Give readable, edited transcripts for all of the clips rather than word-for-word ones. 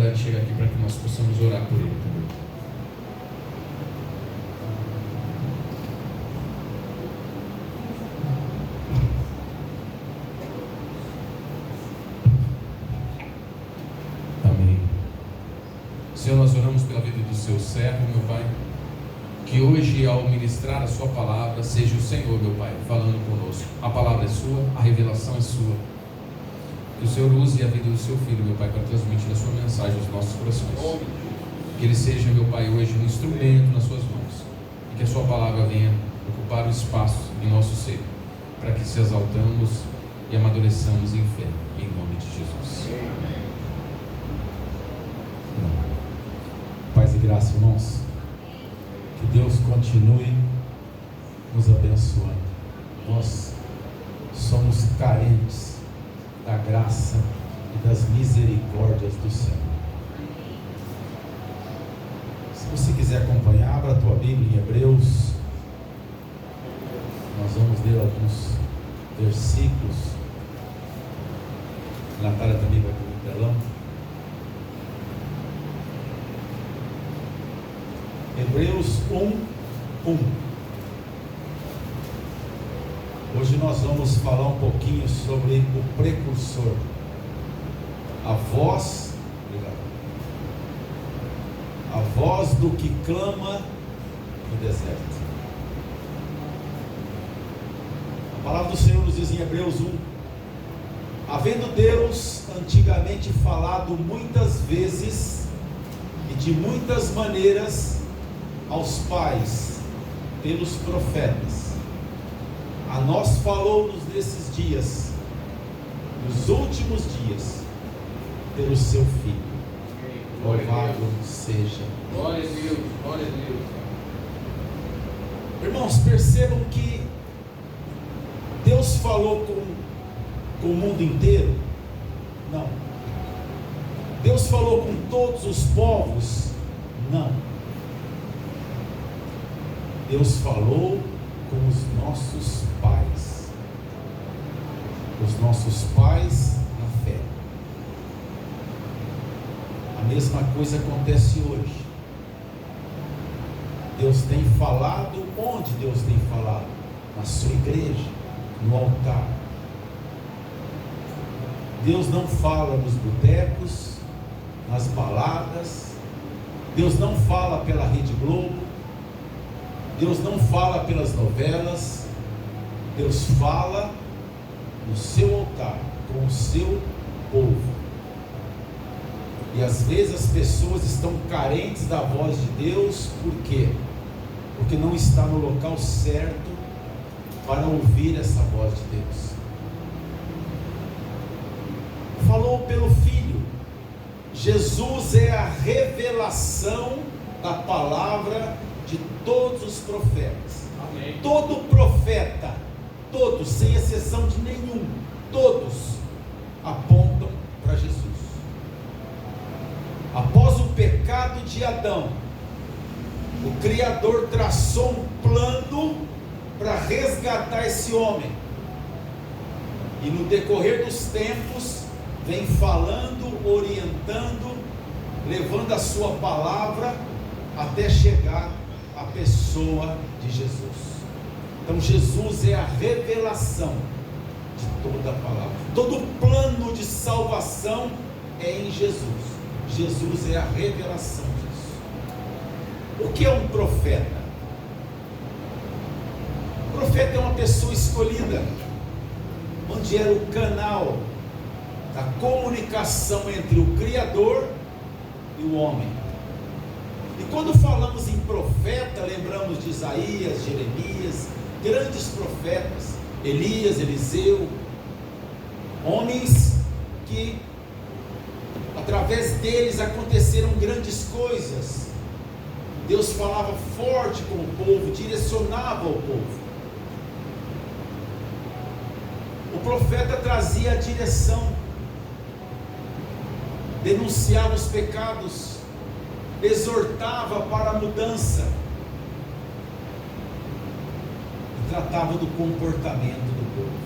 Dani chega aqui para que nós possamos orar por ele também. Amém. Senhor, nós oramos pela vida do seu servo, meu Pai. Que hoje, ao ministrar a sua palavra, seja o Senhor, meu Pai, falando conosco. A palavra é sua, a revelação é sua. Que o Senhor use a vida do seu filho, meu Pai, para transmitir a sua mensagem aos nossos corações. Que ele seja, meu Pai, hoje um instrumento nas suas mãos. E que a sua palavra venha ocupar o espaço em nosso ser, para que se exaltamos e amadureçamos em fé, em nome de Jesus. Paz e graça, irmãos. Que Deus continue nos abençoando. Nós somos carentes da graça e das misericórdias do Senhor. Se você quiser acompanhar, abra a tua Bíblia em Hebreus. Nós vamos ler alguns versículos. A Natália também vai pôr no telão. Hebreus 1:1. Hoje nós vamos falar um pouquinho sobre o precursor, a voz do que clama no deserto. A palavra do Senhor nos diz em Hebreus 1: havendo Deus antigamente falado muitas vezes e de muitas maneiras aos pais pelos profetas, a nós falou-nos nesses dias, nos últimos dias, pelo seu Filho. Louvado seja Glória a Deus, glória a Deus. Irmãos, percebam que Deus falou com o mundo inteiro? Não. Deus falou com todos os povos? Não. Deus falou com os nossos pais. Os nossos pais na fé. A mesma coisa acontece hoje. Deus tem falado. Onde Deus tem falado? Na sua igreja, no altar. Deus não fala nos botecos, nas baladas. Deus não fala pela Rede Globo. Deus não fala pelas novelas. Deus fala no seu altar, com o seu povo. E às vezes as pessoas estão carentes da voz de Deus. Por quê? Porque não está no local certo para ouvir essa voz de Deus. Falou pelo Filho. Jesus é a revelação da palavra de todos os profetas. Amém. Todo profeta, todos, sem exceção de nenhum, todos apontam para Jesus. Após o pecado de Adão, o Criador traçou um plano para resgatar esse homem, e no decorrer dos tempos vem falando, orientando, levando a sua palavra até chegar à pessoa de Jesus. Então Jesus é a revelação de toda a palavra. Todo o plano de salvação é em Jesus. Jesus é a revelação disso. O que é um profeta? O profeta é uma pessoa escolhida, onde era o canal da comunicação entre o Criador e o homem. E quando falamos em profeta, lembramos de Isaías, Jeremias, grandes profetas, Elias, Eliseu, homens que através deles aconteceram grandes coisas. Deus falava forte com o povo, direcionava o povo. O profeta trazia a direção, denunciava os pecados, exortava para a mudança e tratava do comportamento do povo,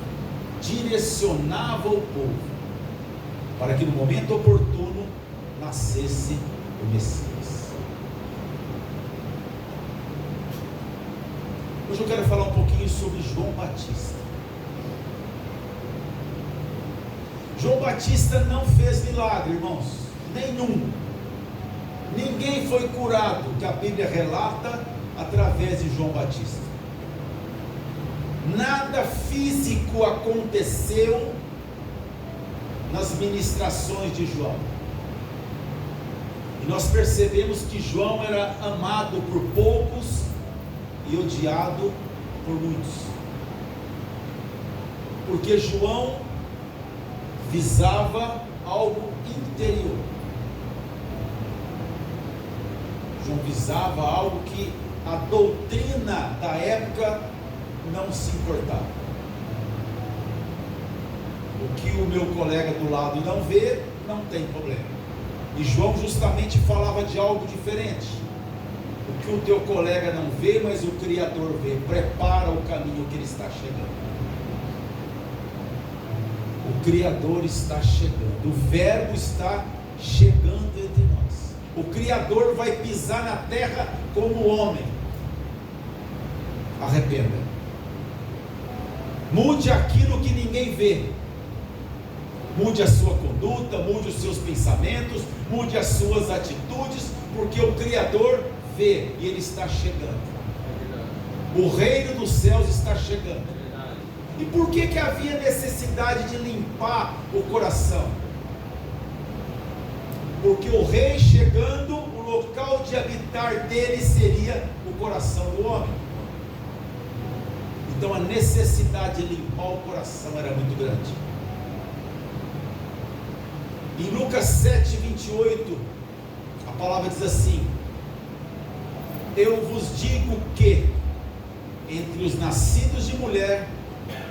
direcionava o povo para que no momento oportuno, na nascesse o Messias. Hoje eu quero falar um pouquinho sobre João Batista. João Batista não fez milagre, irmãos, nenhum. Ninguém foi curado, que a Bíblia relata, através de João Batista. Nada físico aconteceu nas ministrações de João. E nós percebemos que João era amado por poucos e odiado por muitos. Porque João visava algo interior. João visava algo que a doutrina da época não se importava. O que o meu colega do lado não vê, não tem problema. E João justamente falava de algo diferente. O que o teu colega não vê, mas o Criador vê. Prepara o caminho que ele está chegando. O Criador está chegando. O Verbo está chegando entre nós. O Criador vai pisar na terra como homem. Arrependa. Mude aquilo que ninguém vê. Mude a sua conduta, mude os seus pensamentos, mude as suas atitudes, porque o Criador vê e Ele está chegando. O reino dos céus está chegando. E por que havia necessidade de limpar o coração? Porque o rei chegando, o local de habitar dele seria o coração do homem. Então a necessidade de limpar o coração era muito grande. Em Lucas 7:28, a palavra diz assim: eu vos digo que entre os nascidos de mulher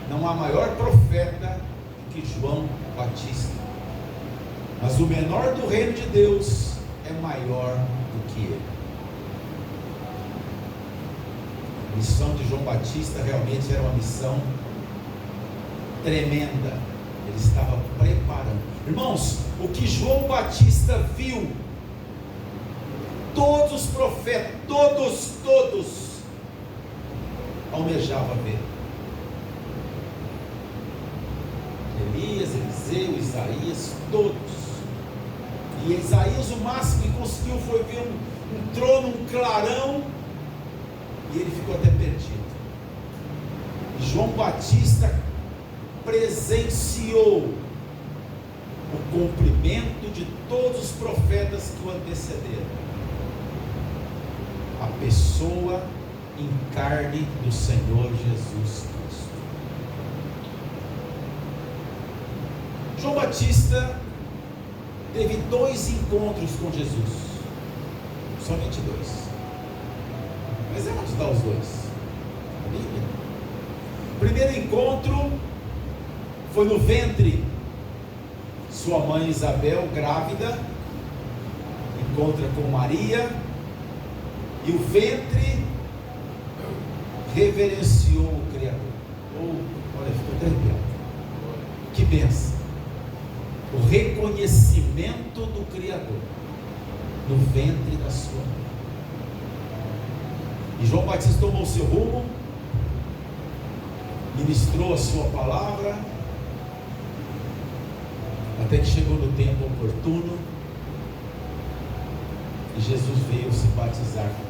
não há maior profeta do que João Batista, mas o menor do reino de Deus é maior do que ele. A missão de João Batista realmente era uma missão tremenda. Ele estava preparando. Irmãos, o que João Batista viu, todos os profetas, todos almejavam ver. Elias, Eliseu, Isaías, todos. E Isaías, o máximo que conseguiu foi ver um trono, um clarão, e ele ficou até perdido. E João Batista presenciou o cumprimento de todos os profetas que o antecederam. A pessoa em carne do Senhor Jesus Cristo. João Batista teve 2 encontros com Jesus, somente 2. Mas é onde está os 2? A Bíblia. O primeiro encontro foi no ventre. Sua mãe Isabel, grávida, encontra com Maria, e o ventre reverenciou o Criador. Olha, ficou até arrepiado. Que bênção! O reconhecimento do Criador no ventre da sua mãe. E João Batista tomou o seu rumo, ministrou a sua palavra, até que chegou no tempo oportuno, e Jesus veio se batizar com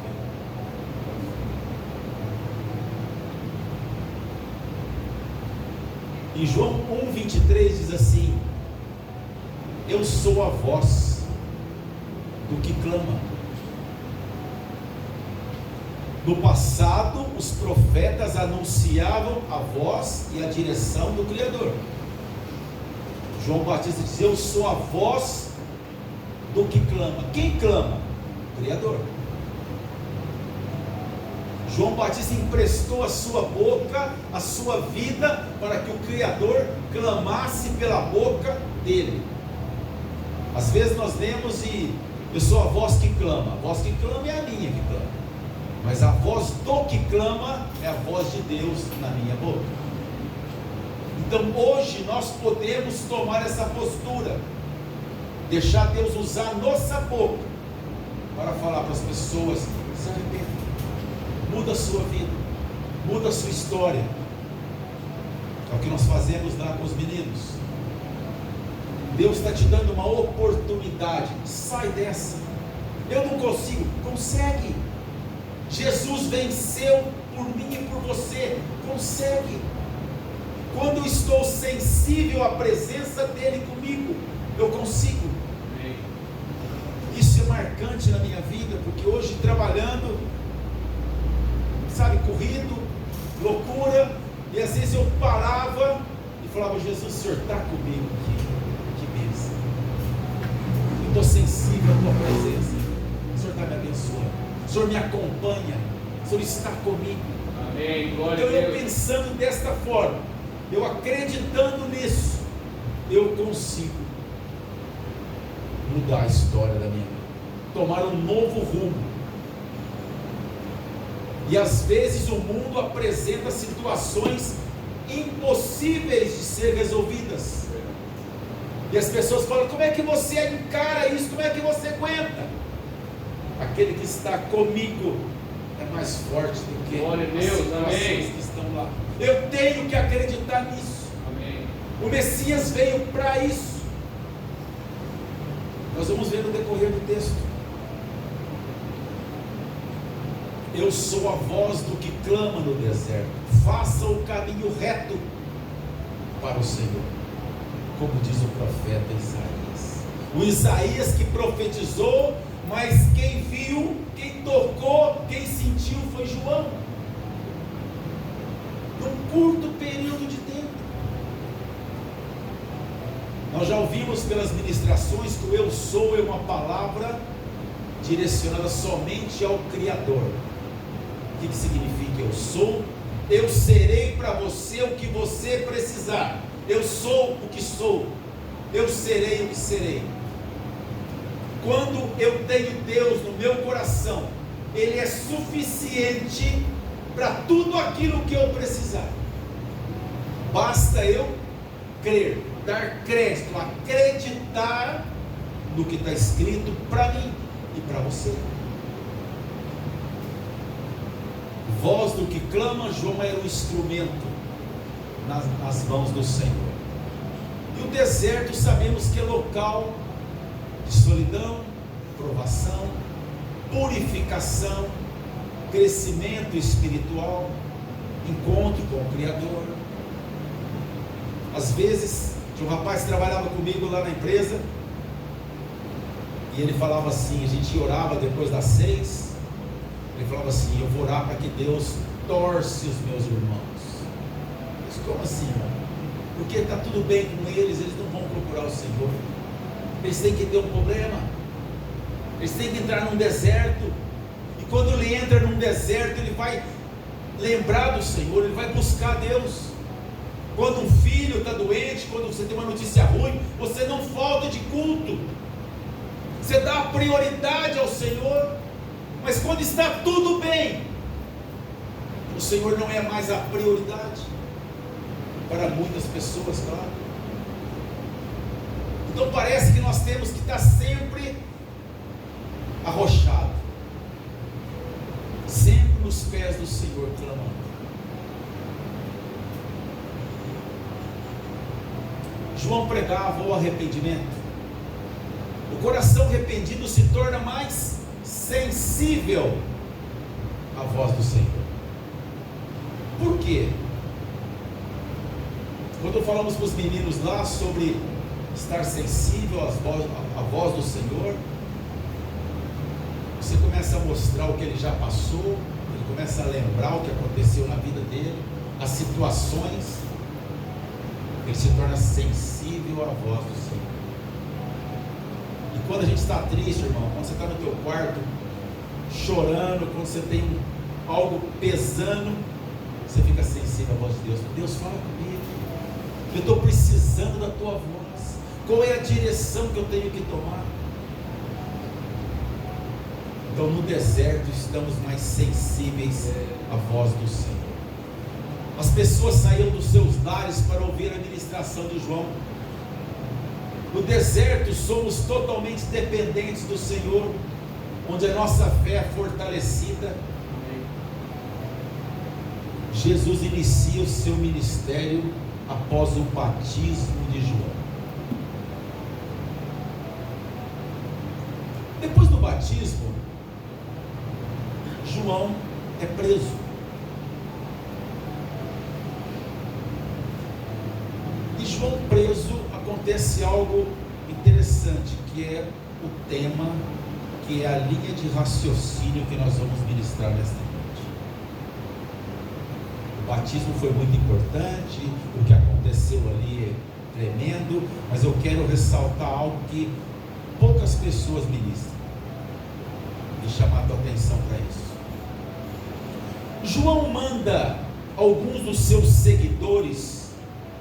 ele. Em João 1:23 diz assim: eu sou a voz do que clama. No passado, os profetas anunciavam a voz e a direção do Criador. João Batista diz: eu sou a voz do que clama. Quem clama? O Criador. João Batista emprestou a sua boca, a sua vida, para que o Criador clamasse pela boca dele. Às vezes nós lemos e eu sou a voz que clama. A voz que clama é a minha que clama, mas a voz do que clama é a voz de Deus na minha boca. Então hoje nós podemos tomar essa postura deixar Deus usar a nossa boca para falar para as pessoas: se arrependa, muda a sua vida, muda a sua história. É o que nós fazemos lá com os meninos. Deus está te dando uma oportunidade. Sai dessa. Eu não consigo. Consegue. Jesus venceu por mim e por você. Consegue. Quando eu estou sensível à presença dele comigo, eu consigo. Isso é marcante na minha vida, porque hoje trabalhando, sabe, corrido, loucura, e às vezes eu parava e falava: Jesus, o Senhor está comigo aqui, que bênção, eu estou sensível à tua presença, o Senhor está me abençoando, o Senhor me acompanha, o Senhor está comigo. Amém. Glória Então a Deus. eu pensando desta forma, eu acreditando nisso, eu consigo mudar a história da minha vida, tomar um novo rumo. E às vezes o mundo apresenta situações impossíveis de ser resolvidas, e as pessoas falam: como é que você encara isso? Como é que você aguenta? Aquele que está comigo é mais forte do que Glória a Deus, as situações amém. que estão lá. Eu tenho que acreditar nisso. Amém. O Messias veio para isso. Nós vamos ver no decorrer do texto. Eu sou a voz do que clama no deserto: faça o caminho reto para o Senhor, como diz o profeta Isaías. O Isaías que profetizou, mas quem viu, quem tocou, quem sentiu foi João, num curto período de tempo. Nós já ouvimos pelas ministrações que o eu sou é uma palavra direcionada somente ao Criador. O que significa eu sou? Eu serei para você o que você precisar. Eu sou o que sou. Eu serei o que serei. Quando eu tenho Deus no meu coração, Ele é suficiente para tudo aquilo que eu precisar. Basta eu crer, dar crédito, acreditar no que está escrito para mim e para você. Voz do que clama, João era o instrumento nas mãos do Senhor. E o deserto sabemos que é local de solidão, provação, purificação, crescimento espiritual, encontro com o Criador. Às vezes, tinha um rapaz que trabalhava comigo lá na empresa, e ele falava assim, a gente orava depois das 6, ele falava assim: eu vou orar para que Deus torce os meus irmãos. Mas como assim, irmão? Porque está tudo bem com eles, eles não vão procurar o Senhor. Eles têm que ter um problema, eles têm que entrar num deserto, e quando ele entra num deserto, ele vai lembrar do Senhor, ele vai buscar Deus. Quando um filho está doente, quando você tem uma notícia ruim, você não falta de culto, você dá prioridade ao Senhor. Mas quando está tudo bem, o Senhor não é mais a prioridade para muitas pessoas, claro. Então parece que nós temos que estar sempre arrochado, sempre nos pés do Senhor, clamando. João pregava o arrependimento. O coração arrependido se torna mais sensível à voz do Senhor. Por quê? Quando falamos para os meninos lá sobre estar sensível à voz do Senhor, você começa a mostrar o que ele já passou, ele começa a lembrar o que aconteceu na vida dele, as situações, ele se torna sensível à voz do Senhor. E quando a gente está triste, irmão, quando você está no teu quarto chorando, quando você tem algo pesando, você fica sensível à voz de Deus. Deus, fala comigo, eu estou precisando da tua voz. Qual é a direção que eu tenho que tomar? Então no deserto estamos mais sensíveis à voz do Senhor. As pessoas saíam dos seus lares para ouvir a ministração de João. No deserto somos totalmente dependentes do Senhor, onde a nossa fé é fortalecida. Jesus inicia o seu ministério após o batismo de João. Depois do batismo, João é preso. E João preso, acontece algo interessante, que é o tema, que é a linha de raciocínio que nós vamos ministrar nesta noite. O batismo foi muito importante, o que aconteceu ali é tremendo, mas eu quero ressaltar algo que poucas pessoas ministram e chamar a tua atenção para isso. João manda alguns dos seus seguidores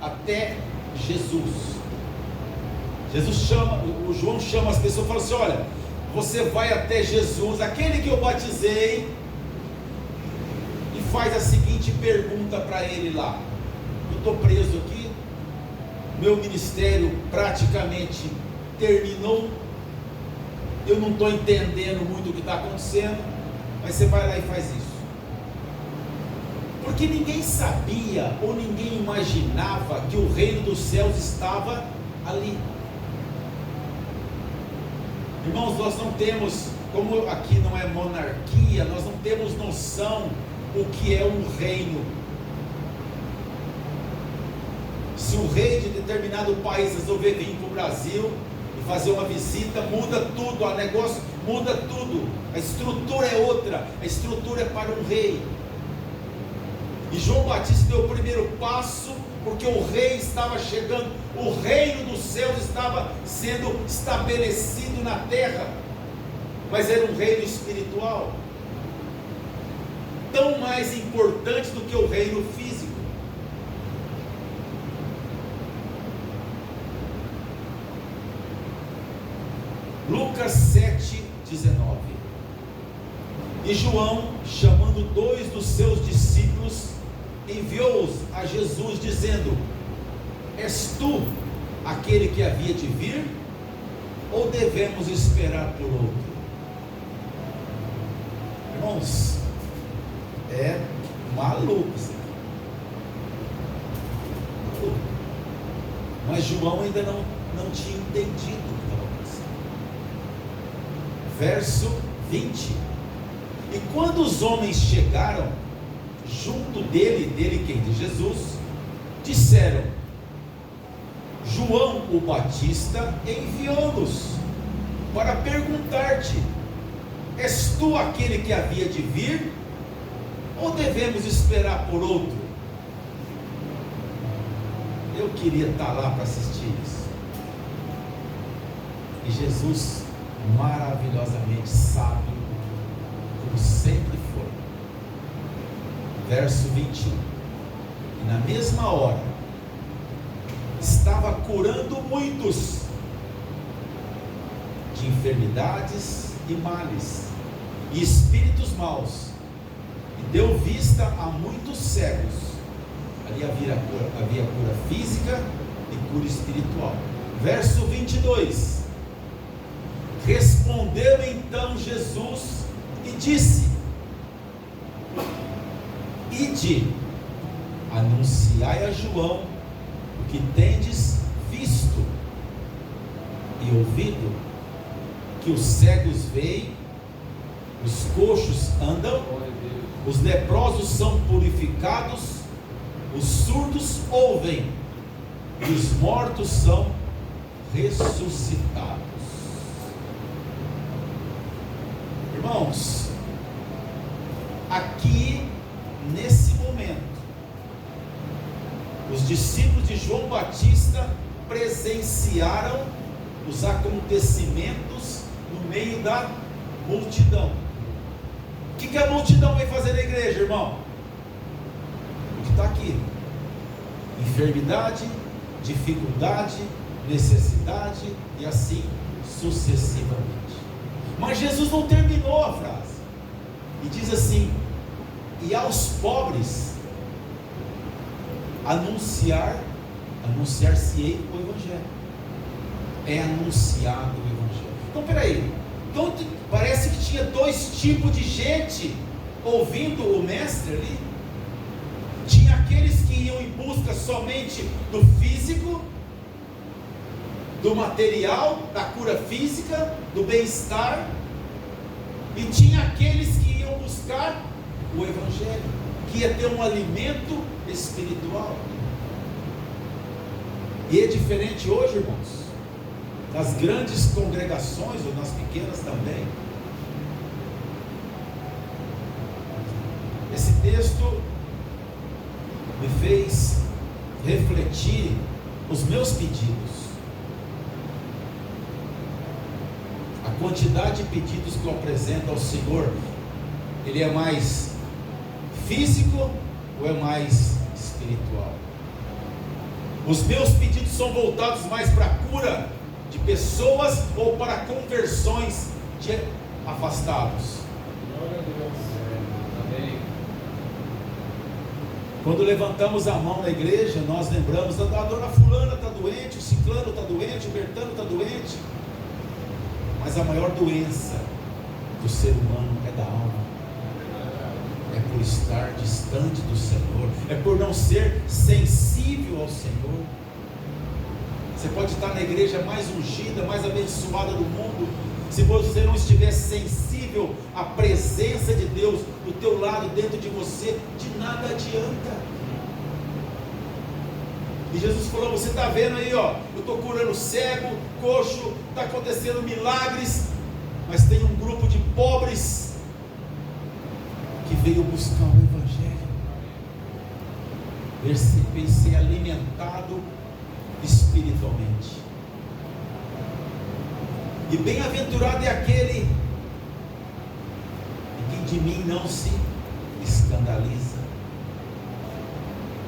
até Jesus. João chama as pessoas e fala assim: olha, você vai até Jesus, aquele que eu batizei, e faz a seguinte pergunta para ele lá: eu estou preso aqui, meu ministério praticamente terminou, eu não estou entendendo muito o que está acontecendo, mas você vai lá e faz isso. Porque ninguém sabia ou ninguém imaginava que o reino dos céus estava ali. Irmãos, nós não temos, como aqui não é monarquia, nós não temos noção o que é um reino. Se o rei de determinado país resolver vir para o Brasil e fazer uma visita, muda tudo, o negócio muda tudo, a estrutura é outra, a estrutura é para um rei. E João Batista deu o primeiro passo, porque o rei estava chegando, o reino dos céus estava sendo estabelecido na terra, mas era um reino espiritual, tão mais importante do que o reino físico. Lucas 7:19. E João, chamando 2 dos seus discípulos, enviou-os a Jesus, dizendo: és tu aquele que havia de vir, ou devemos esperar por outro? Irmãos, é maluco isso aqui. Maluco. Mas João ainda não tinha entendido o que estava acontecendo. Verso 20. E quando os homens chegaram junto dele quem? De Jesus, disseram: João o Batista enviou-nos para perguntar-te: és tu aquele que havia de vir, ou devemos esperar por outro? Eu queria estar lá para assistir isso. E Jesus maravilhosamente sábio, como sempre foi. Verso 21. E na mesma hora estava curando muitos de enfermidades e males e espíritos maus, e deu vista a muitos cegos. Ali havia cura física e cura espiritual. Verso 22. Respondeu então Jesus e disse: ide, anunciai a João o que tendes visto e ouvido, que os cegos veem, os coxos andam, os leprosos são purificados, os surdos ouvem, e os mortos são ressuscitados. Irmãos, aqui nesse momento, os discípulos de João Batista presenciaram os acontecimentos no meio da multidão. O que a multidão vem fazer na igreja, irmão? O que está aqui: enfermidade, dificuldade, necessidade e assim sucessivamente. Mas Jesus não terminou a frase, e diz assim: e aos pobres anunciar-se-ei o evangelho. é anunciado o Evangelho. Então peraí, então parece que tinha dois tipos de gente ouvindo o mestre ali. Tinha aqueles que iam em busca somente do físico, do material, da cura física, do bem-estar, e tinha aqueles que iam buscar o Evangelho, que ia ter um alimento espiritual. E é diferente hoje, irmãos, nas grandes congregações ou nas pequenas também. Esse texto me fez refletir os meus pedidos. A quantidade de pedidos que eu apresento ao Senhor, ele é mais físico ou é mais espiritual? Os meus pedidos são voltados mais para a cura de pessoas ou para conversões de afastados? Glória a Deus. Amém. Quando levantamos a mão na igreja, nós lembramos: a dona fulana está doente, o ciclano está doente, o bertano está doente. Mas a maior doença do ser humano é da alma. É por estar distante do Senhor, é por não ser sensível ao Senhor. Você pode estar na igreja mais ungida, mais abençoada do mundo, se você não estiver sensível à presença de Deus do teu lado, dentro de você, de nada adianta. E Jesus falou: você está vendo aí, ó, eu estou curando cego, coxo, está acontecendo milagres, mas tem um grupo de pobres que veio buscar o Evangelho, veio ser alimentado espiritualmente. E bem-aventurado é aquele que de mim não se escandaliza.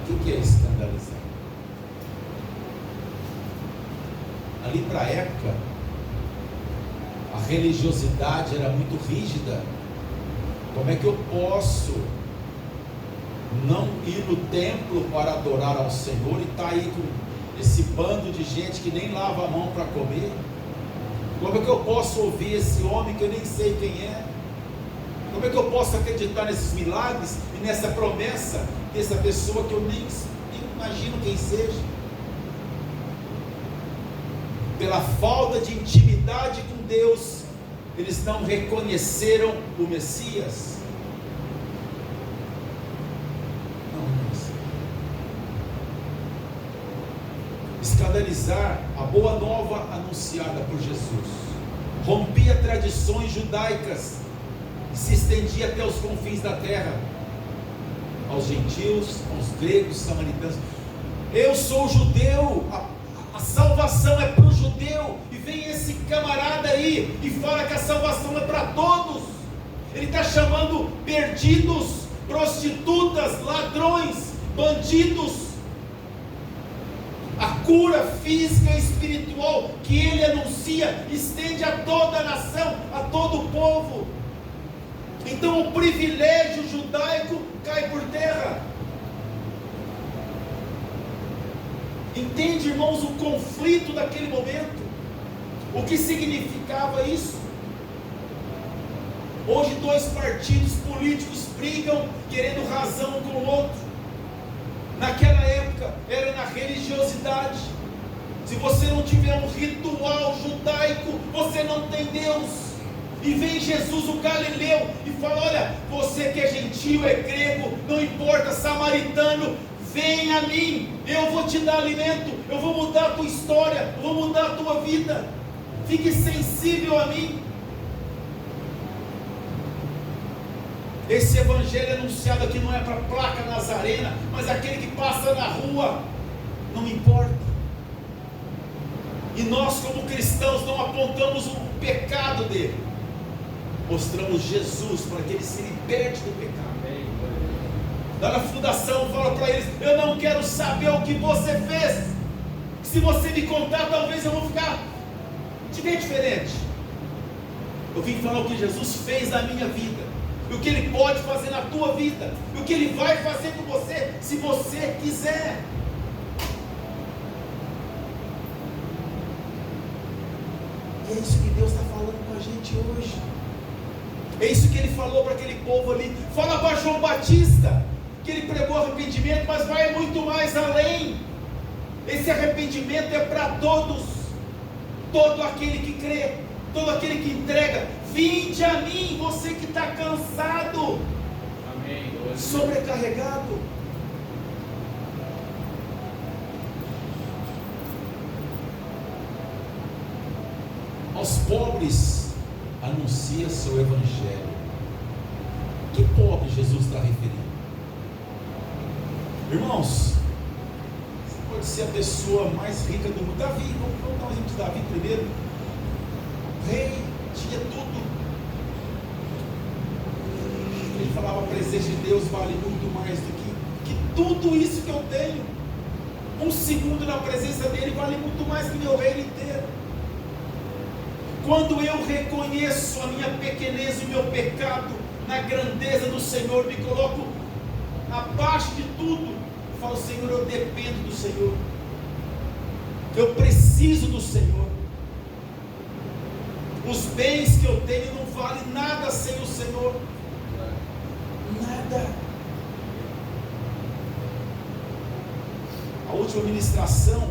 O que é escandalizar? Ali para a época, a religiosidade era muito rígida. Como é que eu posso não ir no templo para adorar ao Senhor e estar aí com esse bando de gente que nem lava a mão para comer? Como é que eu posso ouvir esse homem que eu nem sei quem é? Como é que eu posso acreditar nesses milagres e nessa promessa dessa pessoa que eu nem imagino quem seja? Pela falta de intimidade com Deus, eles não reconheceram o Messias. Escandalizar a boa nova anunciada por Jesus rompia tradições judaicas e se estendia até os confins da terra, aos gentios, aos gregos, samaritanos. Eu sou judeu, a salvação é para o judeu, e vem esse camarada aí e fala que a salvação é para todos. Ele está chamando perdidos, prostitutas, ladrões, bandidos. A cura física e espiritual que ele anuncia estende a toda a nação, a todo o povo. Então o privilégio judaico cai por terra. Entende, irmãos, o conflito daquele momento? O que significava isso? Hoje dois partidos políticos brigam, querendo razão um com o outro. Naquela época era na religiosidade. Se você não tiver um ritual judaico, você não tem Deus. E vem Jesus o Galileu e fala: olha, você que é gentio, é grego, não importa, samaritano, vem a mim, eu vou te dar alimento, eu vou mudar a tua história, eu vou mudar a tua vida. Fique sensível a mim. Esse evangelho anunciado aqui não é para placa nazarena, mas aquele que passa na rua, não importa. E nós, como cristãos, não apontamos o pecado dele, mostramos Jesus para que ele se liberte do pecado. Lá na fundação fala para eles: eu não quero saber o que você fez. Se você me contar, talvez eu vou ficar de bem diferente. Eu vim falar o que Jesus fez na minha vida, e o que ele pode fazer na tua vida, e o que ele vai fazer com você, se você quiser. E é isso que Deus está falando com a gente hoje. É isso que Ele falou para aquele povo ali. Fala para João Batista, que ele pregou arrependimento, mas vai muito mais além. Esse arrependimento é para todos. Todo aquele que crê, todo aquele que entrega. Vinde a mim, você que está cansado, Amém. sobrecarregado. Aos pobres anuncia seu evangelho. Que pobre Jesus está referindo? Irmãos, você pode ser a pessoa mais rica do mundo. Davi, vamos dar um exemplo de Davi primeiro. Rei, tinha tudo. Ele falava: a presença de Deus vale muito mais do que tudo isso que eu tenho. Um segundo na presença dele vale muito mais que meu reino inteiro. Quando eu reconheço a minha pequenez e o meu pecado na grandeza do Senhor, me coloco abaixo de tudo, eu falo: Senhor, eu dependo do Senhor, eu preciso do Senhor. Os bens que eu tenho não valem nada sem o Senhor, nada. A última ministração,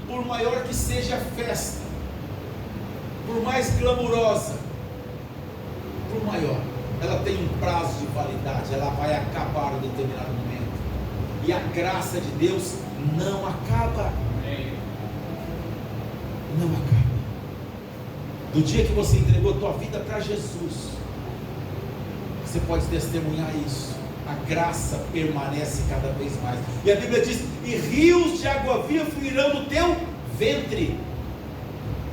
por maior que seja a festa, por mais glamurosa, por maior, ela tem um prazo de validade, ela vai acabar em determinado momento, e a graça de Deus não acaba. Não acaba. Do dia que você entregou a tua vida para Jesus, você pode testemunhar isso. A graça permanece cada vez mais. E a Bíblia diz: e rios de água viva fluirão no teu ventre.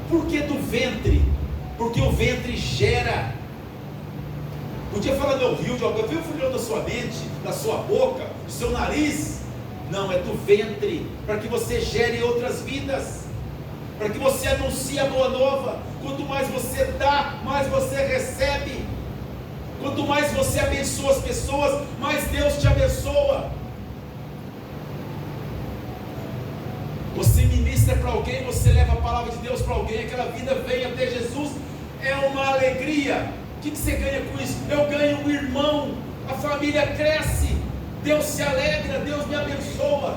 Por que do ventre? Porque o ventre gera. Podia falar: meu rio de água viva fluirão da sua mente, da sua boca, do seu nariz. Não, é do ventre, para que você gere outras vidas, para que você anuncie a boa nova. Quanto mais você dá, mais você recebe. Quanto mais você abençoa as pessoas, mais Deus te abençoa. Você ministra para alguém, você leva a palavra de Deus para alguém, aquela vida vem até Jesus, é uma alegria. O que você ganha com isso? Eu ganho um irmão, a família cresce, Deus se alegra, Deus me abençoa.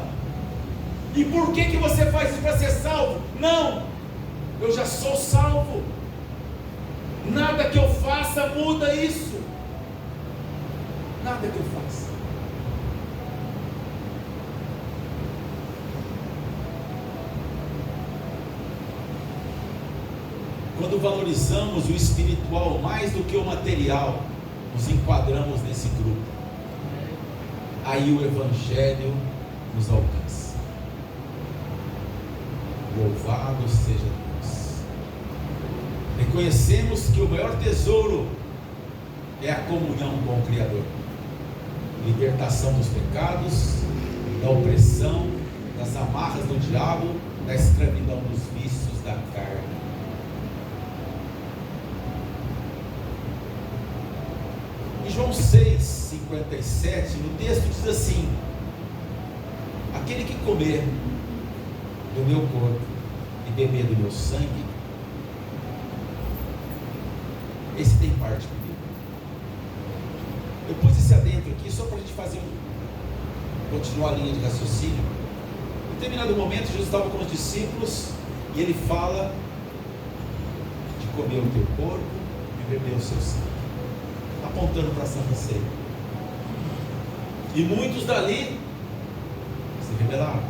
E por que você faz isso? Para ser salvo? Não, eu já sou salvo. Nada que eu faça muda isso. Nada que eu faça. Quando valorizamos o espiritual mais do que o material, nos enquadramos nesse grupo. Aí o Evangelho nos alcança. Louvado seja Deus. Reconhecemos que o maior tesouro é a comunhão com o Criador. Libertação dos pecados, da opressão, das amarras do diabo, da escravidão dos vícios da carne. Em João 6:57, no texto diz assim: aquele que comer do meu corpo e beber do meu sangue, esse tem parte comigo. Eu pus esse adentro aqui só para a gente continuar a linha de raciocínio. Em determinado momento, Jesus estava com os discípulos e ele fala de comer o teu corpo e beber o seu sangue, apontando para a Santa Ceia. E muitos dali se rebelaram.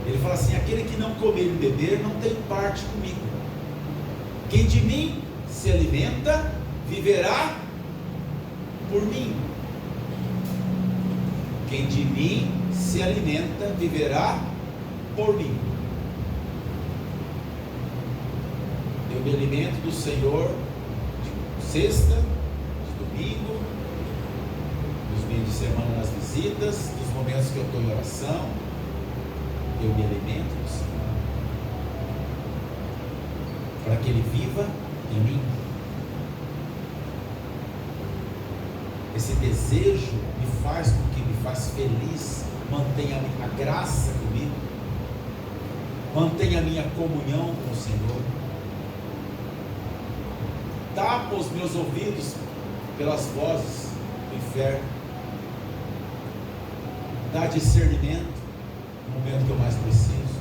Ele fala assim: aquele que não comer e beber não tem parte comigo. Quem de mim se alimenta viverá por mim. Quem de mim se alimenta viverá por mim. Eu me alimento do Senhor de sexta, de domingo, nos meios de semana, nas visitas, nos momentos que eu estou em oração. Eu me alimento do Senhor, para que Ele viva em mim. Esse desejo me faz feliz, mantenha a graça comigo. Mantenha a minha comunhão com o Senhor. Tapa os meus ouvidos pelas vozes do inferno. Dá discernimento no momento que eu mais preciso.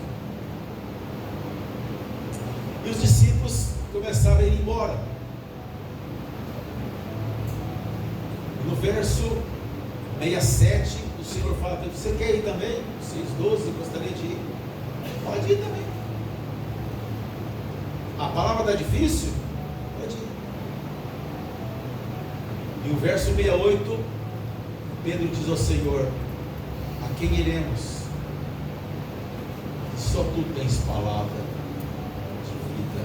E os discípulos começaram a ir embora. No verso 67, o Senhor fala: você quer ir também? Vocês 12 gostaria de ir? Pode ir também. A palavra está difícil? Pode ir. E o verso 68, Pedro diz ao Senhor: a quem iremos? Só tu tens palavra de vida.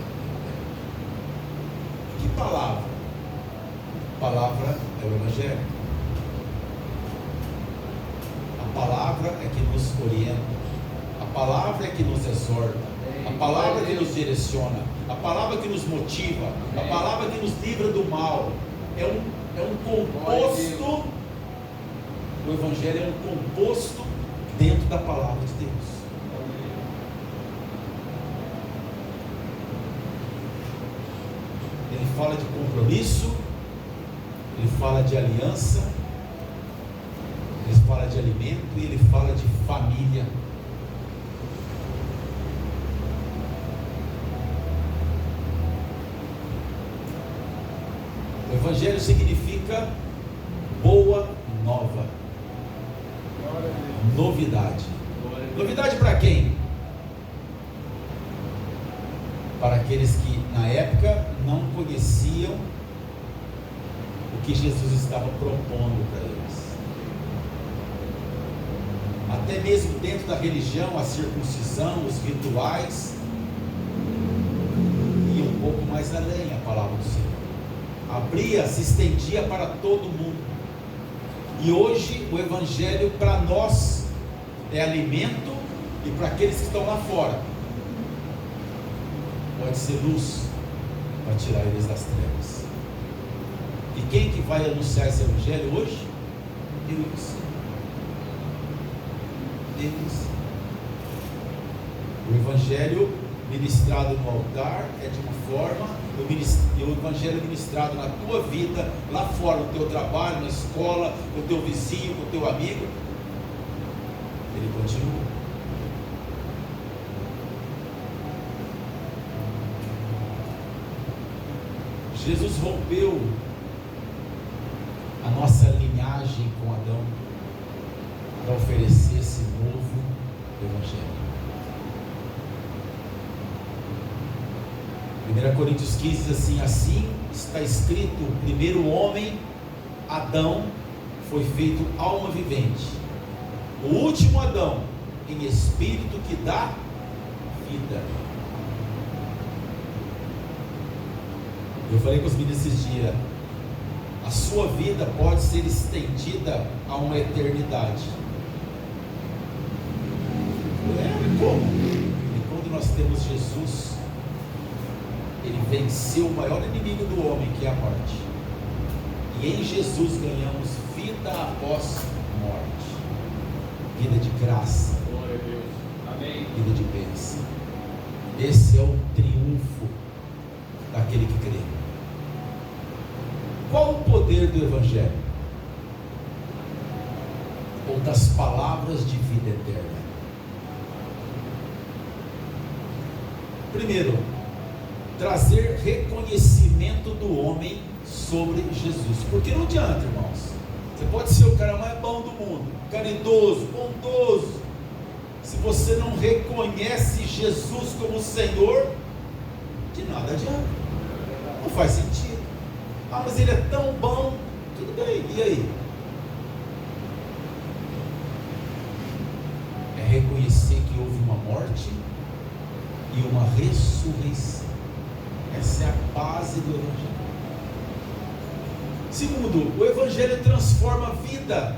Que palavra? A palavra é o Evangelho. A palavra é que nos orienta. A palavra é que nos exorta. A palavra que nos direciona. A palavra que nos motiva. A palavra que nos livra do mal. É um composto. O Evangelho é um composto dentro da palavra de Deus. Ele fala de compromisso, ele fala de aliança, ele fala de alimento e ele fala de família. O Evangelho significa boa nova, novidade. Novidade para quem? Para aqueles que na época não conheciam o que Jesus estava propondo para eles. Até mesmo dentro da religião, a circuncisão, os rituais, ia um pouco mais além a palavra do Senhor. Abria, se estendia para todo mundo. E hoje o Evangelho para nós é alimento, e para aqueles que estão lá fora pode ser luz para tirar eles das trevas. E quem que vai anunciar esse Evangelho hoje? Eu e você. Eles. O Evangelho ministrado no altar é de uma forma, e o Evangelho ministrado na tua vida, lá fora, no teu trabalho, na escola, com o teu vizinho, com o teu amigo, ele continua. Jesus rompeu a nossa linhagem com Adão para oferecer esse novo Evangelho. 1 Coríntios 15 diz assim: assim está escrito, o primeiro homem, Adão, foi feito alma vivente. O último Adão, em espírito que dá vida. Eu falei com os meninos esses dias, a sua vida pode ser estendida a uma eternidade. Como? E quando nós temos Jesus, ele venceu o maior inimigo do homem, que é a morte. E em Jesus ganhamos vida após morte. Vida de graça. Glória a Deus. Amém. Vida de bênção. Esse é o triunfo daquele que crê. Qual o poder do Evangelho? Ou das palavras de vida eterna? Primeiro, trazer reconhecimento do homem sobre Jesus. Porque não adianta, irmãos. Você pode ser o cara mais bom do mundo, caridoso, bondoso. Se você não reconhece Jesus como Senhor, de nada adianta. Não faz sentido. Ah, mas ele é tão bom. Tudo bem, e aí? É reconhecer que houve uma morte e uma ressurreição. Essa é a base do Evangelho. Segundo, o Evangelho transforma a vida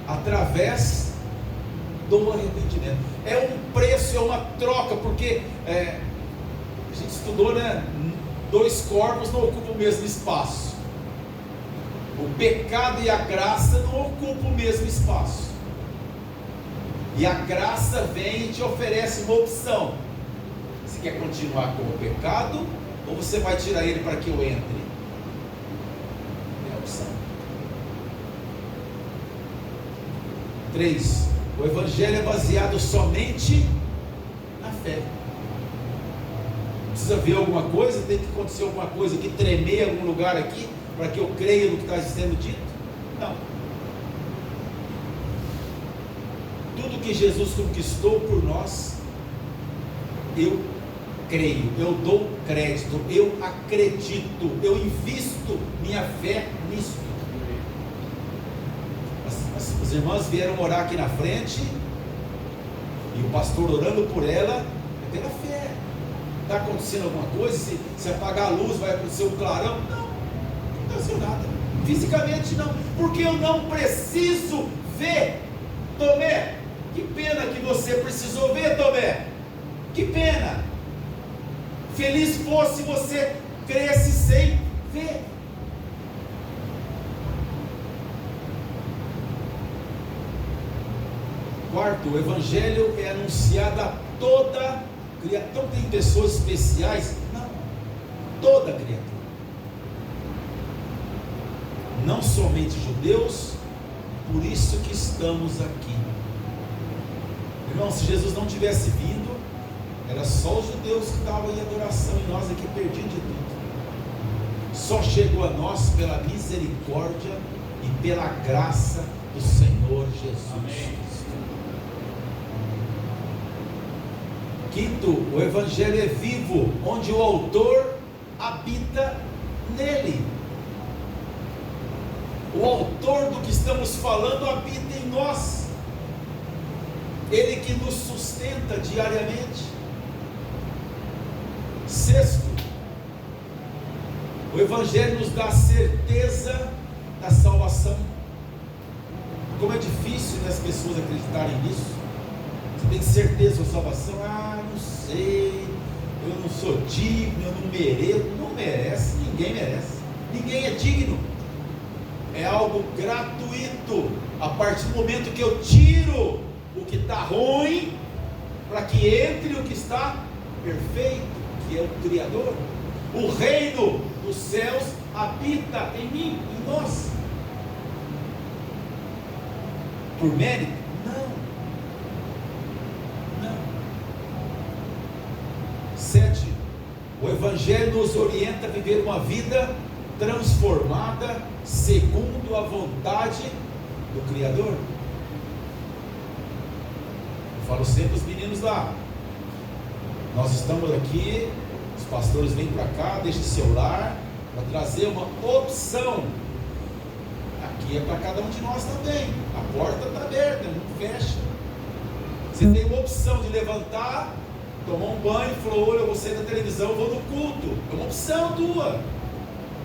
através do arrependimento. É um preço, é uma troca, porque a gente estudou, né? Dois corpos não ocupam o mesmo espaço. O pecado e a graça não ocupam o mesmo espaço. E a graça vem e te oferece uma opção. quer continuar com o pecado ou você vai tirar ele para que eu entre? É a opção. 3. O Evangelho é baseado somente na fé. Precisa ver alguma coisa, tem que acontecer alguma coisa que tremer em algum lugar aqui para que eu creia no que está sendo dito? Não. Tudo que Jesus conquistou por nós, eu creio, eu dou crédito, eu acredito, eu invisto minha fé nisso. As irmãs vieram orar aqui na frente e o pastor orando por ela, é pela fé. Está acontecendo alguma coisa? Se apagar a luz, vai acontecer um clarão? Não aconteceu nada. Fisicamente não, porque eu não preciso ver. Tomé, que pena que você precisou ver, Tomé. Que pena. Feliz fosse você cresce sem ver. Quarto, o Evangelho é anunciado a toda criatura. Então tem pessoas especiais? Não, toda criatura. Não somente judeus, por isso que estamos aqui. Irmão, se Jesus não tivesse vindo, era só os judeus que estavam em adoração e nós aqui perdidos de tudo. Só chegou a nós pela misericórdia e pela graça do Senhor Jesus. Amém. Quinto, o Evangelho é vivo, onde o autor habita nele. O autor do que estamos falando habita em nós. Ele que nos sustenta diariamente. Sexto, o Evangelho nos dá certeza da salvação. Como é difícil, né, as pessoas acreditarem nisso. Você tem certeza da salvação? Não sei, eu não sou digno, eu não mereço. Não merece, ninguém merece, ninguém é digno. É algo gratuito. A partir do momento que eu tiro o que está ruim, para que entre o que está perfeito, que é o Criador. O reino dos céus habita em mim, em nós. Por mérito? Não. 7. O Evangelho nos orienta a viver uma vida transformada segundo a vontade do Criador. Eu falo sempre aos meninos lá, nós estamos aqui, os pastores vêm para cá, deixam seu lar, para trazer uma opção. Aqui é para cada um de nós também, a porta está aberta, não fecha. Você tem uma opção de levantar, tomar um banho, falou, olha, eu vou sair da televisão, eu vou no culto. É uma opção tua.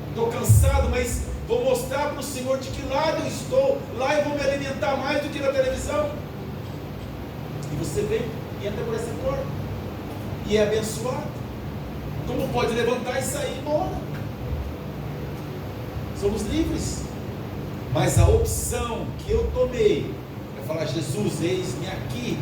Estou cansado, mas vou mostrar para o Senhor de que lado eu estou. Lá eu vou me alimentar mais do que na televisão. E você vem e entra por essa porta e é abençoado. Como pode levantar e sair embora? Somos livres. Mas a opção que eu tomei é falar, Jesus, eis-me aqui.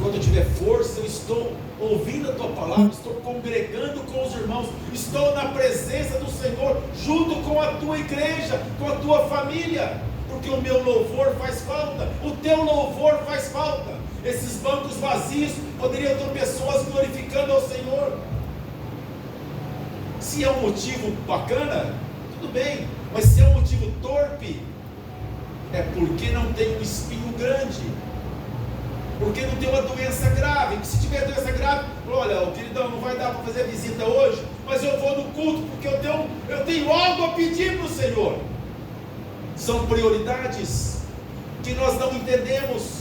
Quando eu tiver força, eu estou ouvindo a tua palavra, estou congregando com os irmãos, estou na presença do Senhor, junto com a tua igreja, com a tua família, porque o meu louvor faz falta, o teu louvor faz falta. Esses bancos vazios poderiam ter pessoas glorificando ao Senhor. Se é um motivo bacana, tudo bem, mas se é um motivo torpe, é porque não tem um espinho grande. Porque não tem uma doença grave. Se tiver doença grave, olha, o queridão, não vai dar para fazer visita hoje, mas eu vou no culto, porque eu tenho algo a pedir para o Senhor. São prioridades que nós não entendemos.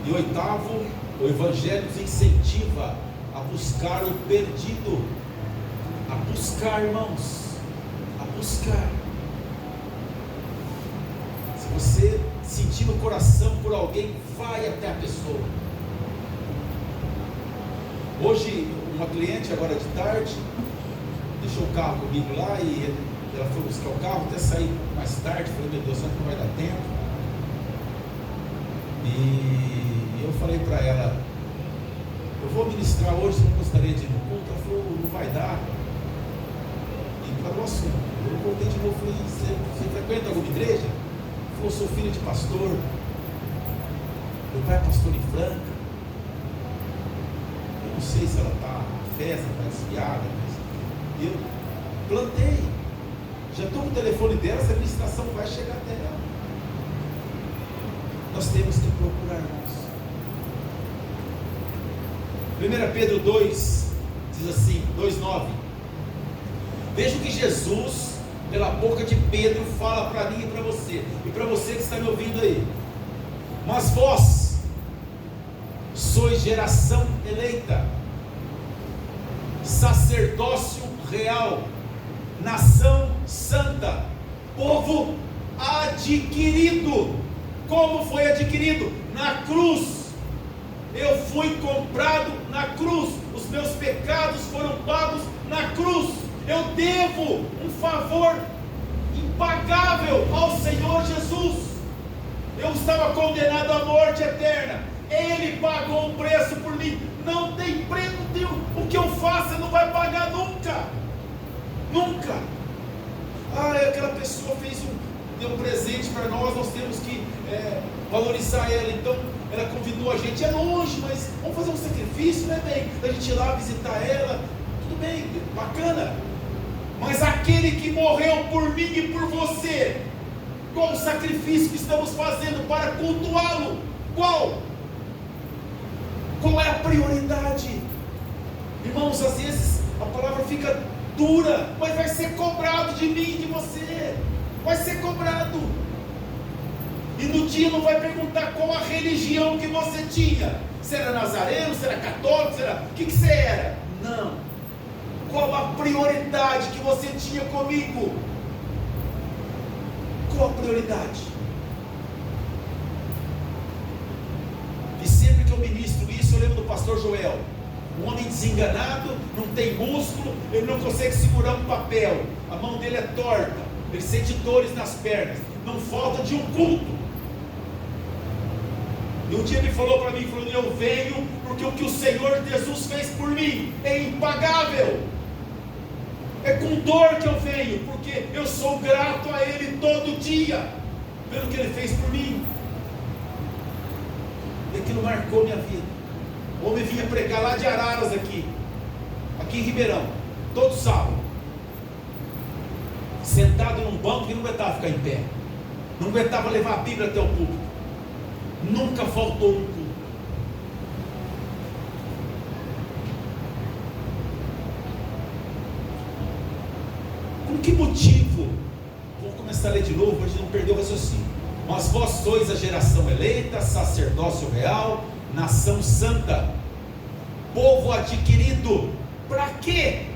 E oitavo, o Evangelho nos incentiva a buscar o perdido. A buscar, irmãos, a buscar. Você sentir no coração por alguém, vai até a pessoa. Hoje, uma cliente agora de tarde deixou o carro comigo lá e ela foi buscar o carro, até sair mais tarde. Falei, meu Deus, será que não vai dar tempo? E eu falei para ela, eu vou ministrar hoje, você não gostaria de ir no culto? Ela falou, não vai dar. E parou o assunto. Eu voltei de novo, falei, você frequenta alguma igreja? Ela falou, sou filho de pastor. Meu pai é pastor em Franca. Eu não sei se ela está festa, está desviada, mas eu plantei. Já estou com o telefone dela, essa administração vai chegar até ela. Nós temos que procurar nós. 1 Pedro 2 diz assim, 2,9. Veja o que Jesus, pela boca de Pedro, fala para mim e para você, e para você que está me ouvindo aí. Mas vós sois geração eleita, sacerdócio real, nação santa, povo adquirido. Como foi adquirido? Na cruz. Eu fui comprado na cruz. Os meus pecados foram pagos na cruz. Eu devo um favor impagável ao Senhor Jesus. Eu estava condenado à morte eterna. Ele pagou um preço por mim. Não tem preço, o que eu faço não vai pagar nunca. Nunca. Aquela pessoa deu um presente para nós, nós temos que valorizar ela. Então ela convidou a gente, é longe, mas vamos fazer um sacrifício, né, bem? A gente ir lá visitar ela, tudo bem, bacana. Mas aquele que morreu por mim e por você, qual o sacrifício que estamos fazendo para cultuá-lo? Qual? Qual é a prioridade? Irmãos, às vezes a palavra fica dura, mas vai ser cobrado de mim e de você. Vai ser cobrado. E no dia não vai perguntar qual a religião que você tinha. Se era nazareno, se era católico, o que você era? Não. Qual a prioridade que você tinha comigo? Qual a prioridade? E sempre que eu ministro isso, eu lembro do pastor Joel. Um homem desenganado, não tem músculo, ele não consegue segurar um papel, a mão dele é torta, ele sente dores nas pernas, não falta de um culto. E um dia ele falou para mim, eu venho porque o que o Senhor Jesus fez por mim é impagável. É com dor que eu venho, porque eu sou grato a Ele todo dia, pelo que Ele fez por mim. E aquilo marcou minha vida. O homem vinha pregar lá de Araras aqui em Ribeirão, todo sábado, sentado num banco que não aguentava ficar em pé, não aguentava levar a Bíblia até o púlpito, nunca faltou um culto. Com que motivo? Vou começar a ler de novo para a gente não perder o raciocínio. Mas vós sois a geração eleita, sacerdócio real, nação santa, povo adquirido. Para quê?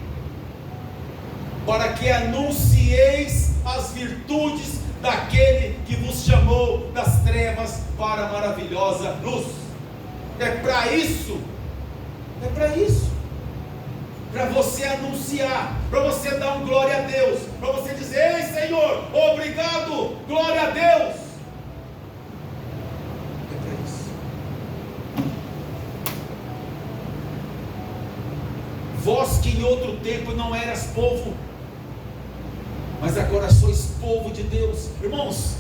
Para que anuncieis as virtudes daquele que vos chamou das trevas para a maravilhosa luz. É para isso. É para isso. Para você anunciar, para você dar um glória a Deus, para você dizer: ei Senhor, obrigado, glória a Deus. É para isso. Vós que em outro tempo não eras povo, mas agora sois povo de Deus. Irmãos,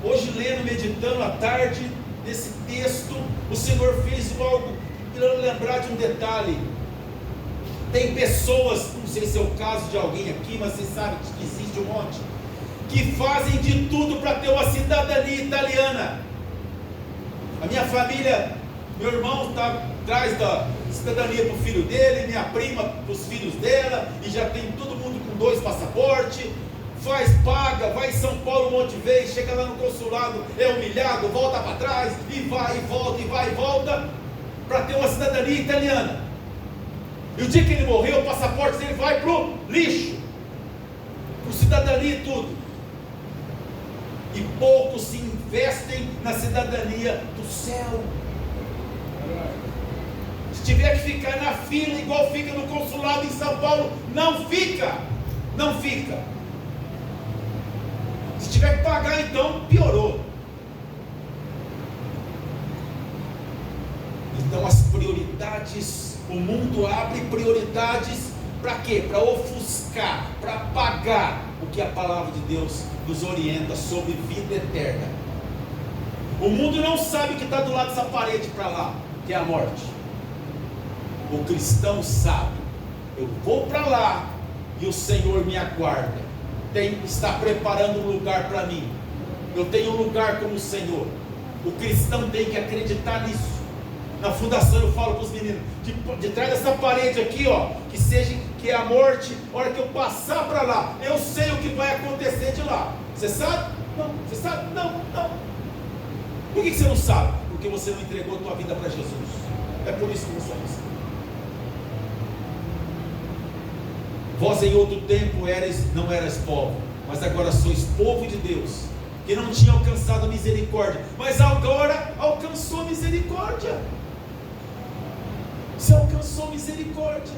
hoje lendo, meditando à tarde nesse texto, o Senhor fez algo, querendo lembrar de um detalhe. Tem pessoas, não sei se é o caso de alguém aqui, mas vocês sabem que existe um monte, que fazem de tudo para ter uma cidadania italiana. A minha família, meu irmão está atrás da cidadania para o filho dele, minha prima para os filhos dela, e já tem todo mundo com 2 passaportes, paga, vai em São Paulo um monte de vezes, chega lá no consulado, é humilhado, volta para trás, e vai e volta, e vai e volta, para ter uma cidadania italiana. E o dia que ele morreu, o passaporte dele vai para o lixo, para cidadania e tudo. E poucos se investem na cidadania do céu. Se tiver que ficar na fila igual fica no consulado em São Paulo, não fica. Não fica. Se tiver que pagar, então piorou. Então as prioridades, o mundo abre prioridades para quê? Para ofuscar, para apagar o que a palavra de Deus nos orienta sobre vida eterna. O mundo não sabe o que está do lado dessa parede para lá, que é a morte. O cristão sabe, eu vou para lá e o Senhor me aguarda, está preparando um lugar para mim, eu tenho um lugar com o Senhor. O cristão tem que acreditar nisso. Na fundação eu falo para os meninos, de trás dessa parede aqui, ó, que é a morte, a hora que eu passar para lá, eu sei o que vai acontecer de lá. Você sabe? Não. Você sabe? Não. Por que você não sabe? Porque você não entregou a tua vida para Jesus. É por isso que você não sabe. Vós em outro tempo não eras povo, mas agora sois povo de Deus, que não tinha alcançado misericórdia, mas agora alcançou misericórdia. Você alcançou misericórdia.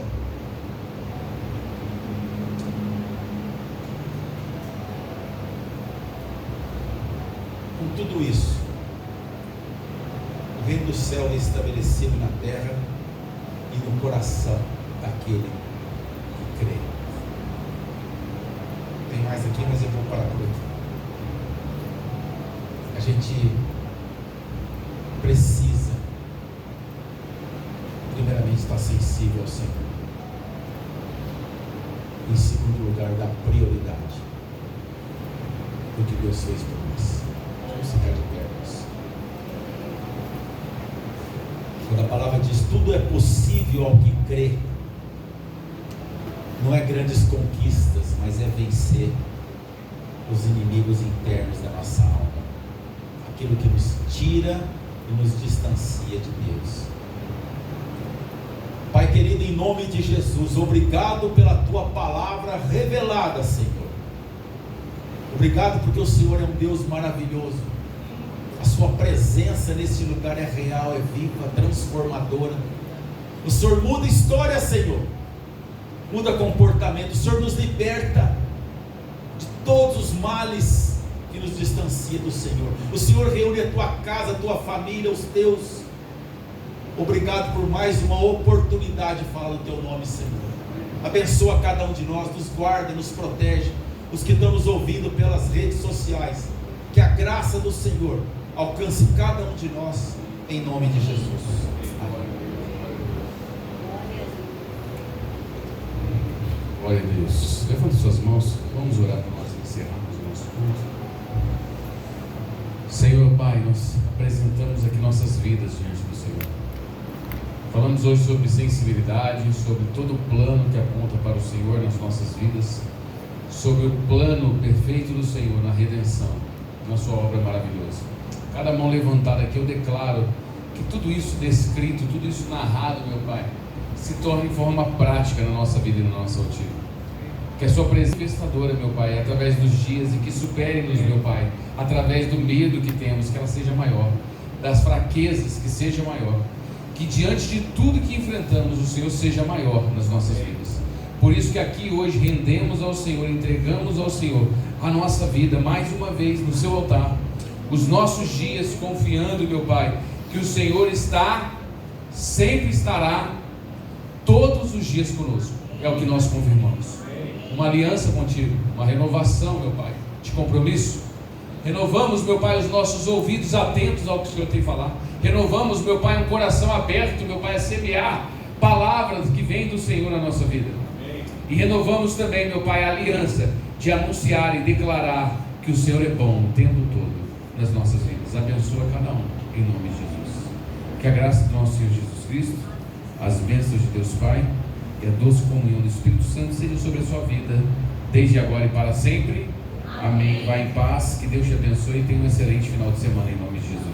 Com tudo isso, o reino do céu é estabelecido na terra e no coração daquele que crê. Tem mais aqui, mas eu vou parar por aqui. A gente precisa, primeiramente, estar sensível ao Senhor. Em segundo lugar, dar prioridade do que Deus fez por nós. Vamos ficar de pé. Quando a palavra diz tudo é possível ao que crê, não é grandes conquistas, mas é vencer os inimigos internos da nossa alma, aquilo que nos tira e nos distancia de Deus. Pai querido, em nome de Jesus, obrigado pela tua palavra revelada, Senhor. Obrigado porque o Senhor é um Deus maravilhoso. A sua presença nesse lugar é real, é viva, transformadora. O Senhor muda história, Senhor, muda comportamento. O Senhor nos liberta de todos os males que nos distancia do Senhor. O Senhor reúne a tua casa, a tua família, os teus. Obrigado por mais uma oportunidade de falar o teu nome, Senhor. Abençoa cada um de nós, nos guarda, nos protege. Os que estão nos ouvindo pelas redes sociais, que a graça do Senhor alcance cada um de nós, em nome de Jesus. Amém. Glória a Deus. Levante suas mãos, vamos orar para nós encerrarmos o nosso culto. Senhor Pai, nós apresentamos aqui nossas vidas diante do Senhor. Falamos hoje sobre sensibilidade, sobre todo o plano que aponta para o Senhor nas nossas vidas, sobre o plano perfeito do Senhor na redenção, na sua obra maravilhosa. Cada mão levantada aqui, eu declaro que tudo isso descrito, tudo isso narrado, meu Pai, se torne em forma prática na nossa vida e na nossa rotina. Que a sua presença manifestadora, meu Pai, através dos dias, e que supere-nos, meu Pai, através do medo que temos, que ela seja maior, das fraquezas, que seja maior, que diante de tudo que enfrentamos, o Senhor seja maior nas nossas vidas. Por isso que aqui hoje rendemos ao Senhor, entregamos ao Senhor a nossa vida, mais uma vez no seu altar, os nossos dias, confiando, meu Pai, que o Senhor está, sempre estará, todos os dias conosco. É o que nós confirmamos. Uma aliança contigo, uma renovação, meu Pai, de compromisso. Renovamos, meu Pai, os nossos ouvidos atentos ao que o Senhor tem a falar. Renovamos, meu Pai, um coração aberto, meu Pai, a semear palavras que vêm do Senhor na nossa vida. E renovamos também, meu Pai, a aliança de anunciar e declarar que o Senhor é bom o tempo todo nas nossas vidas. Abençoa cada um, em nome de Jesus. Que a graça do nosso Senhor Jesus Cristo, as bênçãos de Deus Pai e a doce comunhão do Espírito Santo seja sobre a sua vida, desde agora e para sempre. Amém. Vá em paz, que Deus te abençoe e tenha um excelente final de semana, em nome de Jesus.